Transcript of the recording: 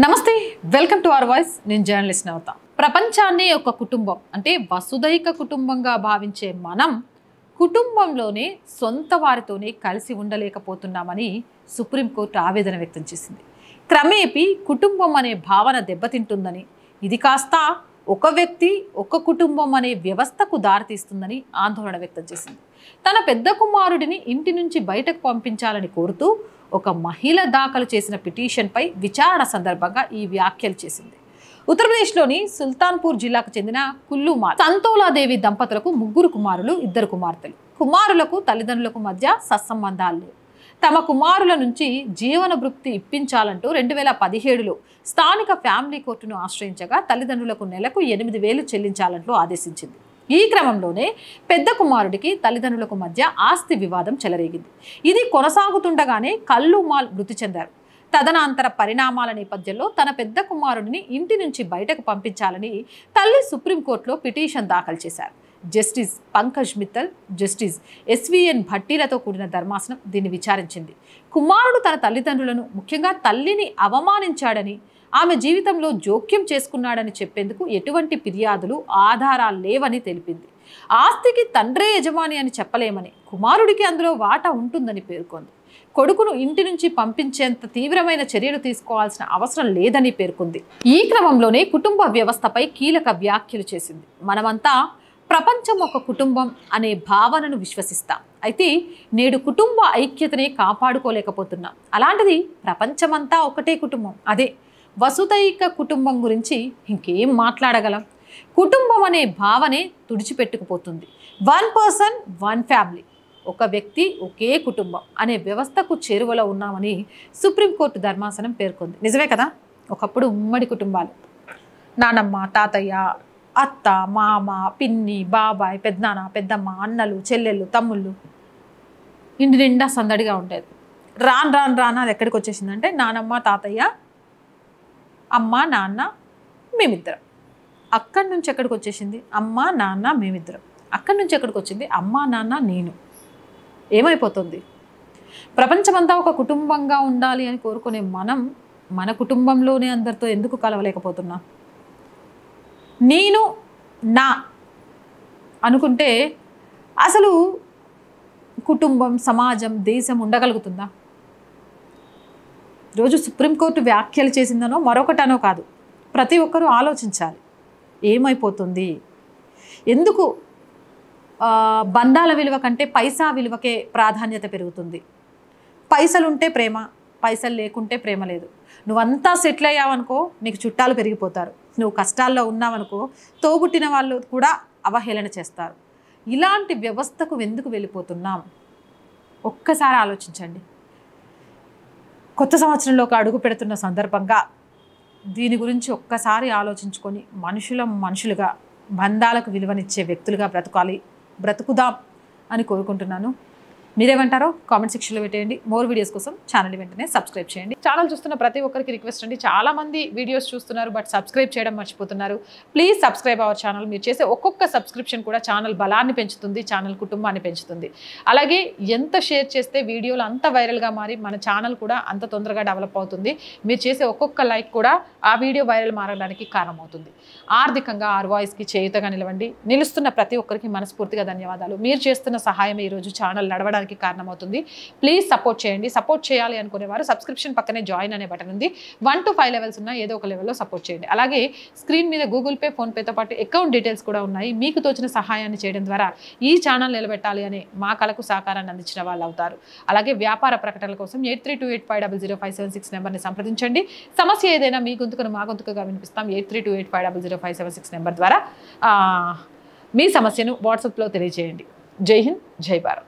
నమస్తే welcome to our voice నేను journalist నవత ప్రపంచాన్ని ఒక కుటుంబం అంటే వసుదైక కుటుంబంగా భావించే మనం కుటుంబంలోనే సొంత వారితోనే కలిసి ఉండలేకపోతున్నామని సుప్రీంకోర్టు ఆవేదన వ్యక్తం చేసింది. క్రమేపీ కుటుంబం అనే భావన దెబ్బతింటుందని ఇది కాస్త ఒక వ్యక్తి ఒక కుటుంబం అనే వ్యవస్థకు దారితీస్తుందని ఆందోళన వ్యక్తం చేసింది. తన పెద్ద కుమారుడిని ఇంటి నుంచి బయటకు పంపించాలని కోరుతూ ఒక మహిళ దాఖలు చేసిన పిటిషన్పై విచారణ సందర్భంగా ఈ వ్యాఖ్యలు చేసింది. ఉత్తరప్రదేశ్లోని సుల్తాన్పూర్ జిల్లాకు చెందిన కుల్లుమాల్ సంతోలాదేవి దంపతులకు 3 కుమారులు 2 కుమార్తెలు. కుమారులకు తల్లిదండ్రులకు మధ్య సత్సంబంధాలు లేవు. తమ కుమారుల నుంచి జీవన భృతి ఇప్పించాలంటూ 2017లో స్థానిక ఫ్యామిలీ కోర్టును ఆశ్రయించగా తల్లిదండ్రులకు నెలకు 8,000 చెల్లించాలంటూ ఆదేశించింది. ఈ క్రమంలోనే పెద్ద కుమారుడికి తల్లిదండ్రులకు మధ్య ఆస్తి వివాదం చెలరేగింది. ఇది కొనసాగుతుండగానే కల్లుమాల్ మృతి చెందారు. తదనంతర పరిణామాల నేపథ్యంలో తన పెద్ద కుమారుడిని ఇంటి నుంచి బయటకు పంపించాలని తల్లి సుప్రీంకోర్టులో పిటిషన్ దాఖలు చేశారు. Justice Pankaj Mittal, justice SVN భట్టీలతో కూడిన ధర్మాసనం దీన్ని విచారించింది. కుమారుడు తన తల్లిదండ్రులను ముఖ్యంగా తల్లిని అవమానించాడని, ఆమె జీవితంలో జోక్యం చేసుకున్నాడని చెప్పేందుకు ఎటువంటి ఫిర్యాదులు ఆధారాలు లేవని తెలిపింది. ఆస్తికి తండ్రే యజమాని అని చెప్పలేమని, కుమారుడికి అందులో వాటా ఉంటుందని పేర్కొంది. కొడుకును ఇంటి నుంచి పంపించేంత తీవ్రమైన చర్యలు తీసుకోవాల్సిన అవసరం లేదని పేర్కొంది. ఈ క్రమంలోనే కుటుంబ వ్యవస్థపై కీలక వ్యాఖ్యలు చేసింది. మనమంతా ప్రపంచం ఒక కుటుంబం అనే భావనను విశ్వసిస్తాం. అయితే నేడు కుటుంబ ఐక్యతనే కాపాడుకోలేకపోతున్నాం. అలాంటిది ప్రపంచమంతా ఒకటే కుటుంబం, అదే వసుదైక కుటుంబం గురించి ఇంకేం మాట్లాడగలం? కుటుంబం అనే భావనే తుడిచిపెట్టుకుపోతుంది. 1 పర్సన్ 1 ఫ్యామిలీ, ఒక వ్యక్తి ఒకే కుటుంబం అనే వ్యవస్థకు చేరువలో ఉన్నామని సుప్రీంకోర్టు ధర్మాసనం పేర్కొంది. నిజమే కదా, ఒకప్పుడు ఉమ్మడి కుటుంబాలు, నానమ్మ, తాతయ్య, అత్త, మామ, పిన్ని, బాబాయ్, పెద్దనాన్న, పెద్దమ్మ, అన్నలు, చెల్లెళ్ళు, తమ్ముళ్ళు, ఇంటి నిండా సందడిగా ఉండేది. రాను అది ఎక్కడికి వచ్చేసిందంటే నానమ్మ, తాతయ్య, అమ్మ, నాన్న, మేమిద్దరం. అక్కడి నుంచి ఎక్కడికి వచ్చేసింది? అమ్మ, నాన్న, మేమిద్దరం. అక్కడి నుంచి ఎక్కడికి వచ్చింది? అమ్మ, నాన్న, నేను. ఏమైపోతుంది? ప్రపంచమంతా ఒక కుటుంబంగా ఉండాలి అని కోరుకునే మనం మన కుటుంబంలోనే అందరితో ఎందుకు కలవలేకపోతున్నాం? నేను నా అనుకుంటే అసలు కుటుంబం, సమాజం, దేశం ఉండగలుగుతుందా? రోజు సుప్రీంకోర్టు వ్యాఖ్యలు చేసిందనో మరొకటనో కాదు, ప్రతి ఒక్కరూ ఆలోచించాలి. ఏమైపోతుంది? ఎందుకు బంధాల విలువ కంటే పైసా విలువకే ప్రాధాన్యత పెరుగుతుంది? పైసలుంటే ప్రేమ, పైసలు లేకుంటే ప్రేమ లేదు. నువ్వంతా సెటిల్ అయ్యావనుకో నీకు చుట్టాలు పెరిగిపోతారు. నువ్వు కష్టాల్లో ఉన్నావనుకో తోబుట్టిన వాళ్ళు కూడా అవహేళన చేస్తారు. ఇలాంటి వ్యవస్థకు ఎందుకు వెళ్ళిపోతున్నాం? ఒక్కసారి ఆలోచించండి. కొత్త సంవత్సరంలోకి అడుగు పెడుతున్న సందర్భంగా దీని గురించి ఒక్కసారి ఆలోచించుకొని మనుషులుగా బంధాలకు విలువనిచ్చే వ్యక్తులుగా బ్రతుకుదాం అని కోరుకుంటున్నాను. మీరేమంటారో కామెంట్ సెక్షన్లో పెట్టేయండి. మోర్ వీడియోస్ కోసం ఛానల్ వెంటనే సబ్స్క్రైబ్ చేయండి. ఛానల్ చూస్తున్న ప్రతి ఒక్కరికి రిక్వెస్ట్ అండి, చాలామంది వీడియోస్ చూస్తున్నారు బట్ సబ్స్క్రైబ్ చేయడం మర్చిపోతున్నారు. Please subscribe our channel. మీరు చేసే ఒక్కొక్క సబ్స్క్రిప్షన్ కూడా ఛానల్ బలాన్ని పెంచుతుంది, ఛానల్ కుటుంబాన్ని పెంచుతుంది. అలాగే ఎంత షేర్ చేస్తే వీడియోలు అంత వైరల్గా మారి మన ఛానల్ కూడా అంత తొందరగా డెవలప్ అవుతుంది. మీరు చేసే ఒక్కొక్క లైక్ కూడా ఆ వీడియో వైరల్ మారడానికి కారణమవుతుంది. ఆర్థికంగా ఆర్ వాయిస్కి చేయుతగా నిలుస్తున్న ప్రతి ఒక్కరికి మనస్ఫూర్తిగా ధన్యవాదాలు. మీరు చేస్తున్న సహాయం ఈరోజు ఛానల్ నడవడానికి కారణమవుతుంది. ప్లీజ్ సపోర్ట్ చేయండి. సపోర్ట్ చేయాలి అనుకునేవారు సబ్స్క్రిప్షన్ పక్కనే జాయిన్ అనే బటన్ ఉంది. 1 to 5 లెవెల్స్ ఉన్న ఏదో ఒక లెవెల్లో సపోర్ట్ చేయండి. అలాగే స్క్రీన్ మీద గూగుల్ పే, ఫోన్పేతో పాటు అకౌంట్ డీటెయిల్స్ కూడా ఉన్నాయి. మీకు తోచిన సహాయాన్ని చేయడం ద్వారా ఈ ఛానల్ నిలబెట్టాలి అనే మా కళకు సహకారాన్ని అందించిన వాళ్ళు అవుతారు. అలాగే వ్యాపార ప్రకటనల కోసం 8328500576 నెంబర్ని సంప్రదించండి. సమస్య ఏదైనా మీ గొంతుకను మా గొంతుకగా వినిపిస్తాం. 8328500576 నెంబర్ ద్వారా మీ సమస్యను వాట్సాప్లో తెలియజేయండి. జై హింద్, జై భారత్.